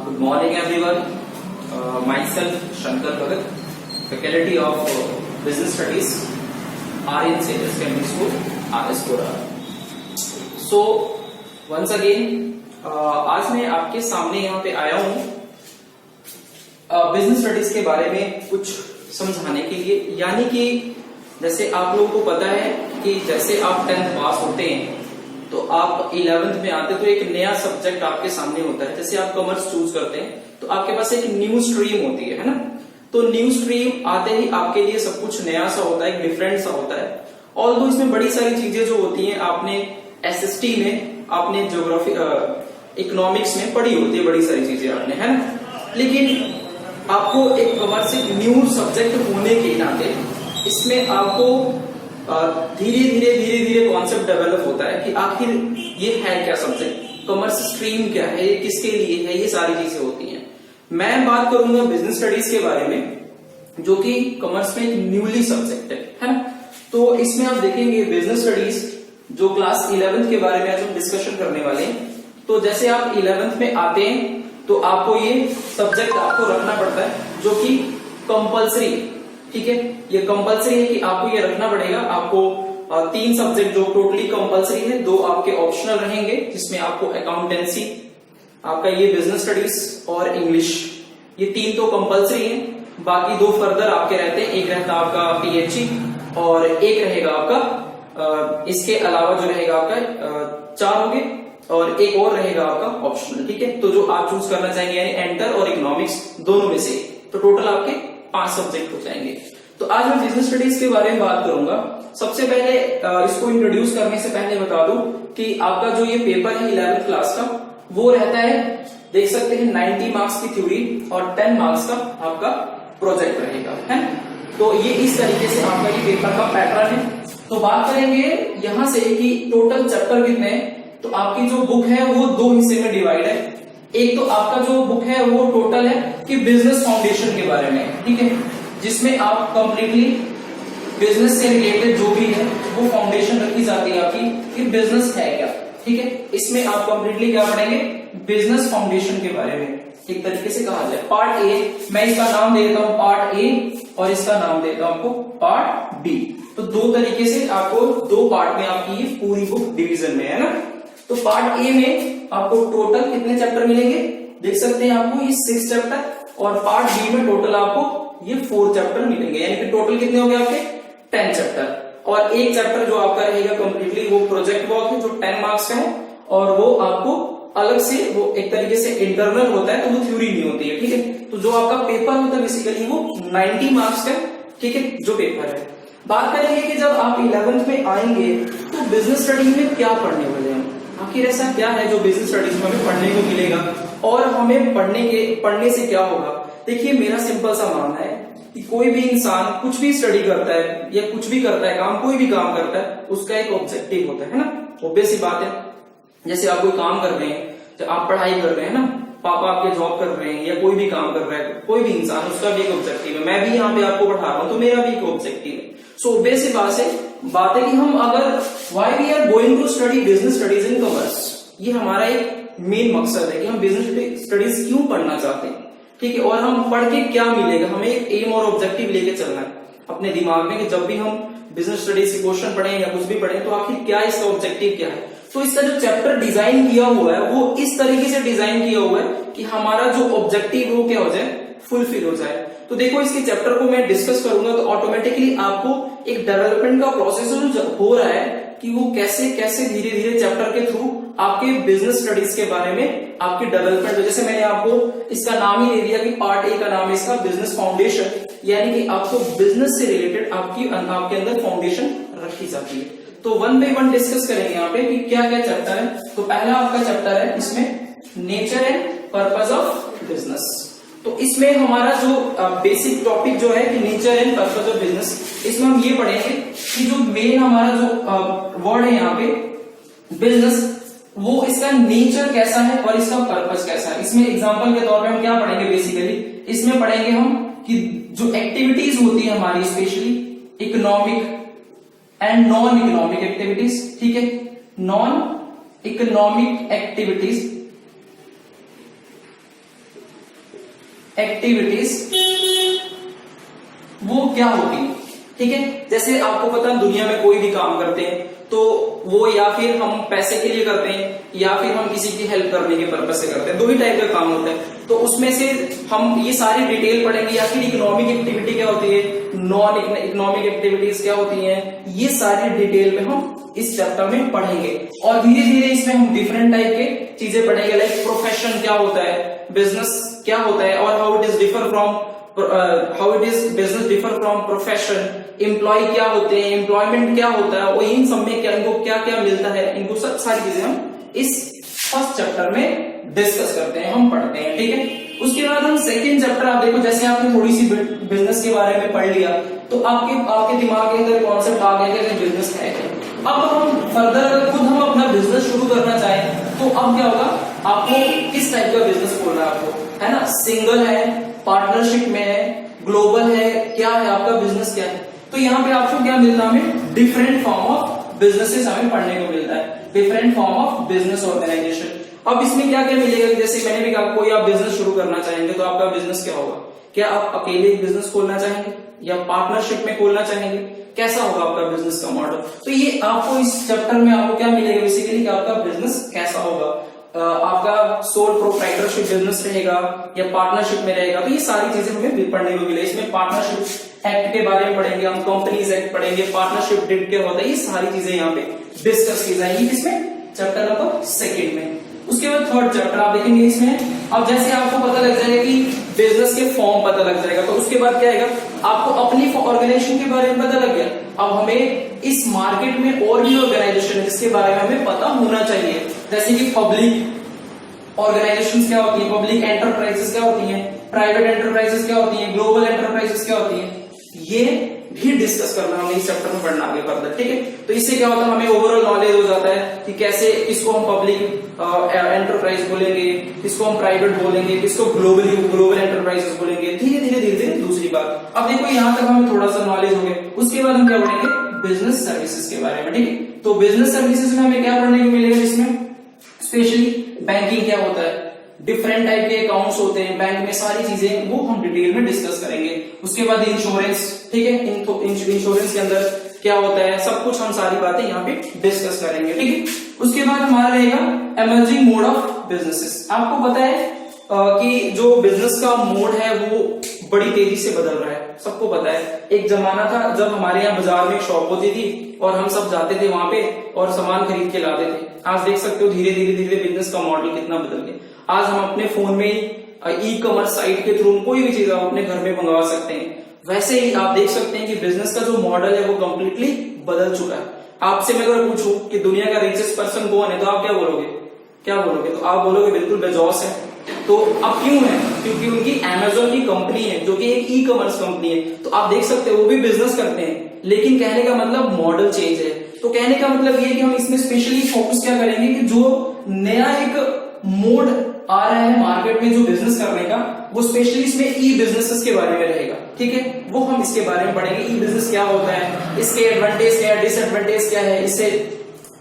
Good morning everyone. Myself Shankar Bhagat, Faculty of Business Studies, RN Sages Chemistry School, RS4R. So once again, आज मैं आपके सामने यहाँ पे आया हूँ बिजनेस स्टडीज के बारे में कुछ समझाने के लिए। यानी कि जैसे आप लोगों को पता है कि जैसे आप 10th पास होते हैं तो आप 11th में आते हैं तो एक नया सब्जेक्ट आपके सामने होता है। जैसे आप कॉमर्स चूज करते हैं तो आपके पास एक न्यू स्ट्रीम होती है ना। तो न्यू स्ट्रीम आते ही आपके लिए सब कुछ नया सा होता है, डिफरेंट सा होता है। ऑल्दो इसमें बड़ी सारी चीजें जो होती हैं आपने एसएसटी में, आपने ज्योग्राफी इकोनॉमिक्स में पढ़ी होती है, बड़ी सारी चीजें आपने, है ना। लेकिन आपको एक कॉमर्स एक न्यू सब्जेक्ट होने के नाते इसमें आपको धीरे धीरे कॉन्सेप्ट डेवलप होता है कि आखिर ये है क्या सब्जेक्ट, कॉमर्स स्ट्रीम क्या है, ये किसके लिए है, ये सारी चीजें होती हैं। मैं बात करूंगा बिजनेस स्टडीज के बारे में, जो कि कॉमर्स में एक न्यूली सब्जेक्ट है ना। तो इसमें आप देखेंगे बिजनेस स्टडीज जो क्लास 11th के बारे में आज हम डिस्कशन करने वाले हैं। तो जैसे आप 11th में आते हैं तो आपको ये सब्जेक्ट आपको रखना पड़ता है, जो कि कंपलसरी, ठीक है। ये कंपलसरी है कि आपको ये रखना पड़ेगा। आपको 3 सब्जेक्ट जो टोटली कंपलसरी है, 2 आपके ऑप्शनल रहेंगे, जिसमें आपको अकाउंटेंसी, आपका ये बिजनेस स्टडीज और इंग्लिश, ये 3 तो कंपलसरी है। बाकी 2 फर्दर आपके रहते हैं। एक रहता आपका पीएचई और एक रहेगा आपका इसके अलावा जो रहेगा आपका 4 हो गए और एक और रहेगा आपका ऑप्शनल, ठीक है। तो जो आप चूज करना चाहेंगे यानी एंटर और इकोनॉमिक्स दोनों में से, तो टोटल आपके 5 सब्जेक्ट हो जाएंगे। तो आज मैं बिजनेस स्टडीज के बारे में बात करूंगा। सबसे पहले इसको इंट्रोड्यूस करने से पहले बता दूं कि आपका जो ये पेपर है 11th क्लास का, वो रहता है, देख सकते हैं 90 मार्क्स की थ्योरी और 10 मार्क्स का आपका प्रोजेक्ट रहेगा, है। तो ये इस तरीके से आपका ये पेपर का पैटर्न है। तो बात करेंगे यहां से कि टोटल चैप्टर कितने हैं। तो आपकी जो बुक है वो 2 हिस्से में डिवाइड है। एक तो आपका जो बुक है वो टोटल है कि बिजनेस फाउंडेशन के बारे में, ठीक है, जिसमें आप कंप्लीटली बिजनेस से रिलेटेड जो भी है वो फाउंडेशन रखी जाती है आपकी कि बिजनेस है क्या, ठीक है। इसमें आप कंप्लीटली क्या पढ़ेंगे, बिजनेस फाउंडेशन के बारे में एक तरीके से कहा जाए। पार्ट ए, मैं इसका नाम दे देता हूं पार्ट ए और इसका नाम देता हूं आपको पार्ट बी। तो 2 तरीके से आपको 2 पार्ट में आपकी ये पूरी बुक डिवीजन में है ना। तो पार्ट ए में आपको टोटल कितने चैप्टर मिलेंगे, देख सकते हैं आपको ये 6 चैप्टर और पार्ट बी में टोटल आपको ये 4 चैप्टर मिलेंगे। यानी कि टोटल कितने हो गए आपके 10 चैप्टर। और एक चैप्टर जो आपका रहेगा कंप्लीटली वो प्रोजेक्ट वर्क है, जो 10 मार्क्स का है, और वो आपको अलग से, वो एक तरीके से इंटरनल होता है, तो वो थ्योरी नहीं होती है, ठीक है। तो जो आपका पेपर होता है बेसिकली वो 90 मार्क्स का, ठीक है, जो पेपर है। बात करेंगे कि जब आप 11th में आएंगे तो बिजनेस स्टडीज में क्या पढ़ने वाले हैं, आखिर ऐसा क्या है जो बिजनेस स्टडीज में हमें पढ़ने को मिलेगा और हमें पढ़ने से क्या होगा। देखिए मेरा सिंपल सा मानना है कि कोई भी इंसान कुछ भी स्टडी करता है या कुछ भी करता है काम, कोई भी काम करता है, उसका एक ऑब्जेक्टिव होता है ना। ऑब्वियस सी बात है, जैसे आप कोई काम कर रहे हैं, जब आप पढ़ाई कर रहे हैं ना, पापा आपके जॉब कर रहे हैं या कोई भी काम कर रहा है, कोई भी इंसान, उसका भी एक ऑब्जेक्टिव है। मैं भी यहाँ पे आपको पढ़ा रहा हूँ तो मेरा भी एक ऑब्जेक्टिव है। सो ऑब्वियस सी बात है कि हम अगर why we are going to study business studies in commerce, ये हमारा एक मेन मकसद है कि हम बिजनेस स्टडीज क्यों पढ़ना चाहते हैं, ठीक है। और हम पढ़ के क्या मिलेगा, हमें एक एम और ऑब्जेक्टिव लेके चलना है अपने दिमाग में कि जब भी हम बिजनेस स्टडीज के क्वेश्चन पढ़ें या कुछ भी पढ़ें तो आखिर क्या इसका ऑब्जेक्टिव क्या है। तो इसका जो चैप्टर डिजाइन किया हुआ है वो इस तरीके से डिजाइन किया हुआ है कि हमारा जो ऑब्जेक्टिव वो क्या हो जाए, फुलफिल हो जाए। तो देखो इसके चैप्टर को मैं डिस्कस करूंगा तो ऑटोमेटिकली आपको एक डेवलपमेंट का प्रोसेस हो रहा है कि वो कैसे कैसे धीरे धीरे चैप्टर के थ्रू आपके बिजनेस स्टडीज के बारे में आपकी डेवलपमेंट। जैसे मैंने आपको इसका नाम ही दे दिया कि पार्ट ए का नाम है इसका बिजनेस फाउंडेशन, यानी कि आपको बिजनेस से रिलेटेड आपके अंदर फाउंडेशन रखी जाती है। तो 1 बाय 1 डिस्कस करेंगे यहाँ पे कि क्या क्या चैप्टर है। तो पहला आपका चैप्टर है इसमें nature and purpose of business. तो इसमें हमारा जो बेसिक टॉपिक जो है कि nature and purpose of business, इसमें हम ये पढ़ेंगे कि जो मेन हमारा जो वर्ड है यहाँ पे बिजनेस, वो इसका नेचर कैसा है और इसका पर्पस कैसा है। इसमें एग्जांपल के तौर पे हम क्या पढ़ेंगे, बेसिकली इसमें पढ़ेंगे हम कि जो एक्टिविटीज होती है हमारी, specially economic and non economic activities, ठीक है, नॉन इकोनॉमिक एक्टिविटीज एक्टिविटीज वो क्या होती है, ठीक है। जैसे आपको पता है दुनिया में कोई भी काम करते हैं तो वो या फिर हम पैसे के लिए करते हैं या फिर हम किसी की हेल्प करने के पर्पज से करते हैं, दो ही टाइप का काम होता है। तो उसमें से हम ये सारी डिटेल पढ़ेंगे, या फिर इकोनॉमिक एक्टिविटी क्या होती है, नॉन इकोनॉमिक एक्टिविटीज क्या होती हैं, ये सारी डिटेल में हम इस चैप्टर में पढ़ेंगे। और धीरे धीरे इसमें हम डिफरेंट टाइप के चीजें पढ़ेंगे, लाइक प्रोफेशन क्या होता है, बिजनेस क्या होता है, और how it is differ from business differ from profession, employ क्या होते हैं, एम्प्लॉयमेंट क्या होता है, और इन सब में क्या इनको क्या क्या मिलता है, इनको सब सारी चीजें हम इस फर्स्ट चैप्टर में डिस्कस करते हैं, हम पढ़ते हैं, ठीक है। उसके बाद हम सेकंड चैप्टर, आप देखो जैसे आपने थोड़ी सी बिजनेस के बारे में पढ़ लिया तो आपके दिमाग के अंदर कॉन्सेप्ट आ गया कि बिजनेस है क्या। अब हम फर्दर खुद हम अपना बिजनेस शुरू करना चाहें तो अब क्या होगा, आपको किस टाइप का बिजनेस खोलना है, आपको है ना, सिंगल है, पार्टनरशिप में है, ग्लोबल है, क्या है आपका बिजनेस क्या है। तो यहाँ पे आपको क्या मिलता है, हमें डिफरेंट फॉर्म ऑफ बिजनेसेस हमें पढ़ने को मिलता है, different form of business organisation. अब इसमें क्या क्या मिलेगा, जैसे मैंने भी कहा कोई आप बिजनेस शुरू करना चाहेंगे तो आपका बिजनेस क्या होगा, क्या आप अकेले एक बिजनेस खोलना चाहेंगे या पार्टनरशिप में खोलना चाहेंगे, कैसा होगा आपका बिजनेस का मॉडल। तो ये आपको इस चैप्टर में आपको क्या मिलेगा बेसिकली, कि आपका बिजनेस कैसा होगा, आपका सोल प्रोप्राइटरशिप बिजनेस रहेगा या पार्टनरशिप में रहेगा। तो ये सारी चीजें हमें पढ़ने को मिले। इसमें पार्टनरशिप एक्ट के बारे में पढ़ेंगे हम, कंपनीज एक्ट पढ़ेंगे, पार्टनरशिप डिड क्या होता है, ये सारी चीजें यहाँ पे डिस्कस की जाएंगी इसमें चैप्टर नंबर सेकंड में। उसके बाद थर्ड चैप्टर आप देखेंगे इसमें, अब जैसे आपको पता लग जाएगा कि बिजनेस के फॉर्म पता लग जाएगा तो उसके बाद क्या आएगा, आपको अपनी ऑर्गेनाइजेशन के बारे में पता लग गया। अब हमें इस मार्केट में और भी ऑर्गेनाइजेशन है जिसके बारे में हमें पता होना चाहिए, जैसे कि पब्लिक ऑर्गेनाइजेशंस क्या होती है, पब्लिक एंटरप्राइजेस क्या होती हैं, प्राइवेट एंटरप्राइजेस क्या होती हैं, ग्लोबल एंटरप्राइजेस क्या होती हैं, ये भी डिस्कस करना हमें इस चैप्टर में पढ़ना आगे फर्दर, ठीक है। तो इससे क्या होता है, हमें ओवरऑल नॉलेज हो जाता है कि कैसे इसको हम पब्लिक एंटरप्राइज बोलेंगे, इसको हम प्राइवेट बोलेंगे, इसको ग्लोबल एंटरप्राइजेस बोलेंगे, धीरे धीरे धीरे धीरे दूसरी बात। अब देखो यहाँ तक हमें थोड़ा सा नॉलेज हो गया, उसके बाद हम क्या पढ़ेंगे, बिजनेस सर्विसेज के बारे में, ठीक है। तो बिजनेस सर्विसेज में हमें क्या पढ़ने को मिलेगा, इसमें स्पेशली बैंकिंग क्या होता है, डिफरेंट टाइप के अकाउंट्स होते हैं बैंक में, सारी चीजें वो हम डिटेल में डिस्कस करेंगे। उसके बाद इंश्योरेंस, ठीक है, इंश्योरेंस के अंदर क्या होता है, सब कुछ हम सारी बातें यहाँ पे डिस्कस करेंगे, ठीक है। उसके बाद हमारा रहेगा एमर्जिंग मोड ऑफ बिजनेसेस। आपको पता है कि जो बिजनेस का मोड है वो बड़ी तेजी से बदल रहा है, सबको पता है। एक जमाना था जब हमारे यहाँ बाजार में एक शॉप होती थी और हम सब जाते थे वहां पे और सामान खरीद के लाते थे। आज देख सकते हो धीरे धीरे धीरे बिजनेस का मॉडल कितना बदल गया। आज हम अपने फोन में ई कॉमर्स साइट के थ्रू कोई भी चीज आप अपने घर में मंगवा सकते हैं। वैसे ही आप देख सकते हैं कि बिजनेस का जो मॉडल है वो कंप्लीटली बदल चुका है। आपसे मैं अगर पूछूं कि दुनिया का रिचेस्ट पर्सन कौन है तो आप क्या बोलोगे, तो आप बोलोगे बिल्कुल बेजोस है। तो अब क्यों है, क्योंकि उनकी अमेजोन की कंपनी है जो कि एक ई कॉमर्स कंपनी है। तो आप देख सकते हो वो भी बिजनेस करते हैं, लेकिन कहने का मतलब मॉडल चेंज है। तो कहने का मतलब ये कि हम इसमें स्पेशली फोकस क्या करेंगे कि जो नया एक मोड आ रहा है मार्केट में जो बिजनेस करने का, वो स्पेशली इसमें ई बिजनेसेस के बारे में रहेगा, ठीक है। वो हम इसके बारे में पढ़ेंगे, ई बिजनेस क्या होता है, इसके एडवांटेज क्या है, डिसएडवांटेज क्या है, इससे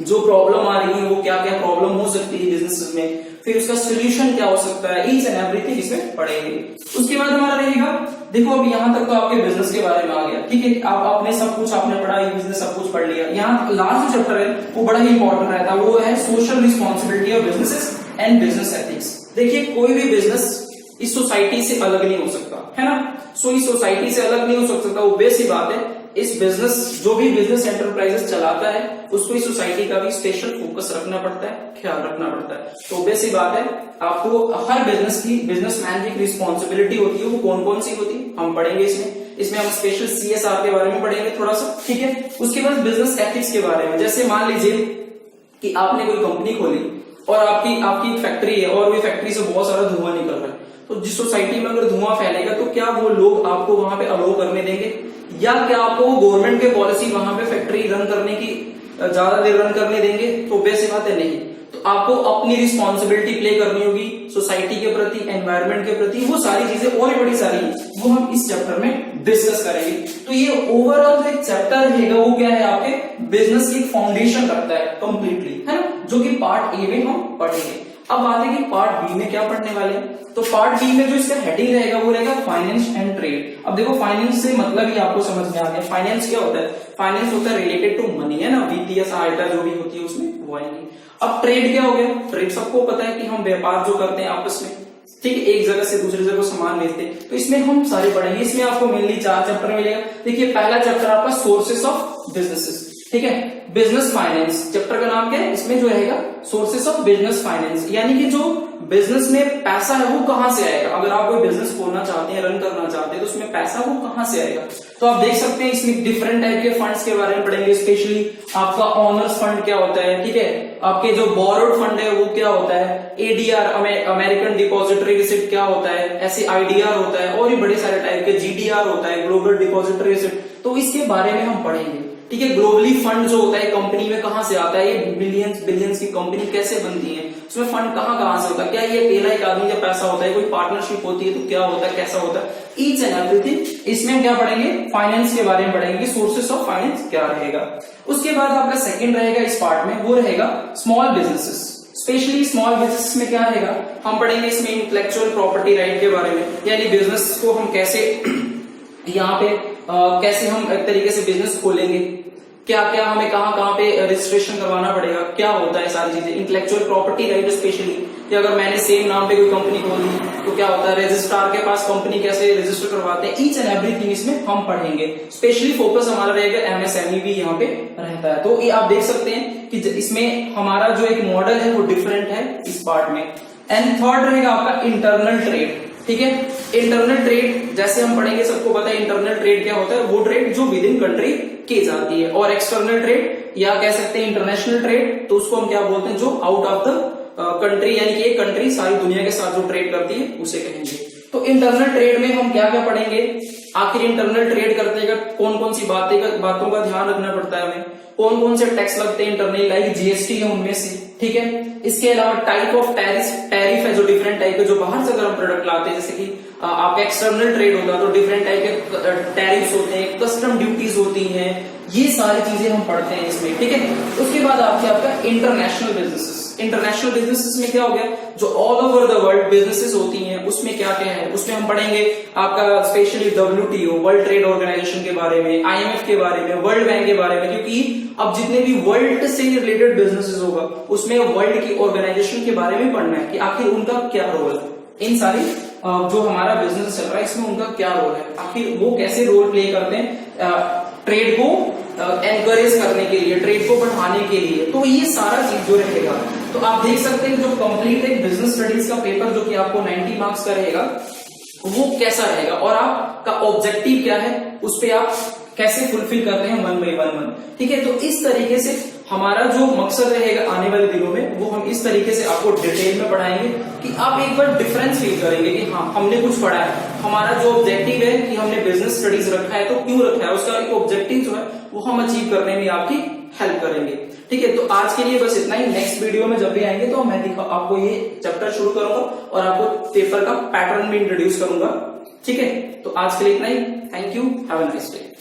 जो प्रॉब्लम आ रही है वो क्या क्या प्रॉब्लम हो सकती है बिजनेस में, फिर उसका सोल्यूशन क्या हो सकता है, ईच एंड एवरीथिंग इसमें पढ़ेंगे। उसके बाद हमारा रहेगा, देखो अब यहाँ तक तो आपके बिजनेस के बारे में आ गया, ठीक है। आप आपने सब कुछ आपने पढ़ा, ये बिजनेस सब कुछ पढ़ लिया। यहाँ लास्ट जो चैप्टर है वो बड़ा ही इंपॉर्टेंट रहता है, वो है social responsibility of businesses and business ethics. देखिए कोई भी बिजनेस इस सोसाइटी से अलग नहीं हो सकता, है ना। सो इस सोसाइटी से अलग नहीं हो सकता, वो बेसिक बात है। इस बिजनेस जो भी बिजनेस एंटरप्राइजेस चलाता है उसको इस सोसाइटी का भी स्पेशल फोकस रखना पड़ता है, ख्याल रखना पड़ता है। तो बेसिक बात है, आपको हर बिजनेसमैन की रिस्पॉन्सिबिलिटी होती है, वो कौन कौन सी होती है हम पढ़ेंगे इसमें हम स्पेशल CSR के बारे में पढ़ेंगे थोड़ा सा, ठीक है। उसके बाद बिजनेस एथिक्स के बारे में, जैसे मान लीजिए कि आपने कोई कंपनी खोली और आपकी एक फैक्ट्री है और वो फैक्ट्री से बहुत सारा धुआं निकल रहा है, तो जिस सोसाइटी में अगर धुआं फैलेगा तो क्या वो लोग आपको वहां पे अलाउ करने देंगे, या क्या आपको गवर्नमेंट के पॉलिसी वहां पे फैक्ट्री रन करने की ज्यादा देर रन करने देंगे? तो बेसिक बात है नहीं। तो आपको अपनी रिस्पॉन्सिबिलिटी प्ले करनी होगी सोसाइटी के प्रति, एनवायरमेंट के प्रति, वो सारी चीजें और बड़ी सारी वो हम इस चैप्टर में डिस्कस करेंगे। तो ये ओवरऑल जो एक चैप्टर रहेगा वो क्या है, आपके बिजनेस की फाउंडेशन रखता है कंप्लीटली, है ना, जो कि पार्ट ए में हम पढ़ेंगे। अब बात है कि पार्ट बी में क्या पढ़ने वाले हैं। तो पार्ट बी में जो इसका हेडिंग रहेगा वो रहेगा फाइनेंस एंड ट्रेड। अब देखो फाइनेंस से मतलब ही आपको समझ में आ गया। फाइनेंस क्या होता है? फाइनेंस होता है रिलेटेड टू मनी, है ना, वित्तीय सहायता जो भी होती है उसमें वो आएंगी। अब ट्रेड क्या हो गया? ट्रेड सबको पता है कि हम व्यापार जो करते हैं आपस में, ठीक है, एक जगह से दूसरी जगह सामान भेजते हैं। तो इसमें हम सारे पढ़ेंगे। इसमें आपको मेनली 4 चैप्टर मिलेगा। देखिए पहला चैप्टर आपका सोर्सेस ऑफ बिजनेसेस, ठीक है, बिजनेस फाइनेंस चैप्टर का नाम क्या है? इसमें जो रहेगा सोर्सेस ऑफ बिजनेस फाइनेंस, यानी कि जो बिजनेस में पैसा है वो कहां से आएगा। अगर आप कोई बिजनेस खोलना चाहते हैं, रन करना चाहते हैं, तो उसमें पैसा वो कहां से आएगा। तो आप देख सकते हैं इसमें डिफरेंट टाइप के फंड्स के बारे में पढ़ेंगे। स्पेशली आपका ऑनर्स फंड क्या होता है, ठीक है, आपके जो बोरोड फंड है वो क्या होता है, एडीआर अमेरिकन डिपॉजिटरी रिसिप्ट क्या होता है, ऐसे आईडीआर होता है, और भी बड़े सारे टाइप के, जीडीआर होता है, ग्लोबल डिपॉजिटरी रिसिप्ट। तो इसके बारे में हम पढ़ेंगे, ठीक है। ग्लोबली फंड जो होता है कंपनी में कहां से आता है, ये मिलियंस बिलियंस की कंपनी कैसे बनती है, उसमें फंड कहां से होता है, क्या ये अकेला एक आदमी का पैसा होता है, कोई पार्टनरशिप होती है तो क्या होता है, कैसा होता है, ईच एंड एवरीथिंग। इसमें हम क्या पढ़ेंगे? फाइनेंस के बारे में पढ़ेंगे कि सोर्सेस ऑफ फाइनेंस क्या रहेगा। उसके बाद आपका सेकंड रहेगा इस पार्ट में, वो रहेगा small businesses. Specially small business में क्या रहेगा, हम पढ़ेंगे इसमें इंटेलेक्चुअल प्रॉपर्टी राइट के बारे में, यानी बिजनेस को हम कैसे यहाँ पे कैसे हम एक तरीके से बिजनेस खोलेंगे, क्या क्या हमें कहाँ पे रजिस्ट्रेशन करवाना पड़ेगा, क्या होता है सारी चीजें। इंटेलेक्चुअल प्रॉपर्टी राइट स्पेशली कि अगर मैंने सेम नाम पे कोई कंपनी खोल दी तो क्या होता है, रजिस्ट्रार के पास कंपनी कैसे रजिस्टर करवाते हैं, ईच एंड एवरीथिंग इसमें हम पढ़ेंगे। स्पेशली फोकस हमारा रहेगा एमएसएमई भी यहाँ पे रहता है। तो ये आप देख सकते हैं कि इसमें हमारा जो एक मॉडल है वो डिफरेंट है इस पार्ट में। एंड थर्ड रहेगा आपका इंटरनल ट्रेड, ठीक है। इंटरनल ट्रेड जैसे हम पढ़ेंगे, सबको पता है इंटरनल ट्रेड क्या होता है, वो ट्रेड जो विद इन कंट्री की जाती है। और एक्सटर्नल ट्रेड या कह सकते हैं इंटरनेशनल ट्रेड, तो उसको हम क्या बोलते हैं, जो आउट ऑफ द कंट्री, यानी कि एक कंट्री सारी दुनिया के साथ जो ट्रेड करती है उसे कहेंगे। तो इंटरनल ट्रेड में हम क्या क्या पढ़ेंगे, आखिर इंटरनल ट्रेड करते हैं कौन कौन सी बातों का ध्यान रखना पड़ता है हमें, कौन कौन से टैक्स लगते हैं इंटरनल, लाइक जीएसटी है उनमें से, ठीक है। इसके अलावा टाइप ऑफ टैरिफ है, जो डिफरेंट टाइप के, जो बाहर से अगर हम प्रोडक्ट लाते हैं, जैसे कि आपका एक्सटर्नल ट्रेड होता है तो डिफरेंट टाइप के टैरिफ्स होते हैं, कस्टम ड्यूटीज होती हैं, ये सारी चीजें हम पढ़ते हैं इसमें, ठीक है। उसके बाद आपका इंटरनेशनल बिजनेसेस। इंटरनेशनल बिजनेसेस में क्या हो गया, जो all over the world businesses होती हैं उसमें क्या क्या है, उसमें हम पढ़ेंगे आपका specially WTO world trade organisation के बारे में, IMF के बारे में, वर्ल्ड बैंक के बारे में, क्योंकि अब जितने भी वर्ल्ड से रिलेटेड बिजनेसेस होगा उसमें वर्ल्ड की ऑर्गेनाइजेशन के बारे में पढ़ना है कि आखिर उनका क्या रोल है, इन सारी जो हमारा बिजनेस चल रहा है इसमें उनका क्या रोल है, आखिर वो कैसे रोल प्ले करते हैं ट्रेड को एनकरेज करने के लिए, ट्रेड को बढ़ाने के लिए। तो ये सारा चीज जो रहेगा, तो आप देख सकते हैं जो कंप्लीट एक बिजनेस स्टडीज का पेपर जो कि आपको 90 मार्क्स का रहेगा वो कैसा रहेगा, और आपका ऑब्जेक्टिव क्या है, उस पे आप कैसे फुलफिल कर रहे हैं 1 by 1, ठीक है। तो इस तरीके से हमारा जो मकसद रहेगा आने वाले दिनों में, वो हम इस तरीके से आपको डिटेल में पढ़ाएंगे कि आप एक बार डिफरेंस फील करेंगे कि हाँ हमने कुछ पढ़ा है, हमारा जो ऑब्जेक्टिव है कि हमने बिजनेस स्टडीज रखा है तो क्यों रखा है, उसका एक ऑब्जेक्टिव जो है वो हम अचीव करने में आपकी हेल्प करेंगे, ठीक है। तो आज के लिए बस इतना ही। नेक्स्ट वीडियो में जब भी आएंगे तो मैं आपको ये चैप्टर शुरू करूंगा और आपको पेपर का पैटर्न भी इंट्रोड्यूस करूंगा, ठीक है। तो आज के लिए इतना ही। Thank you, have a nice day.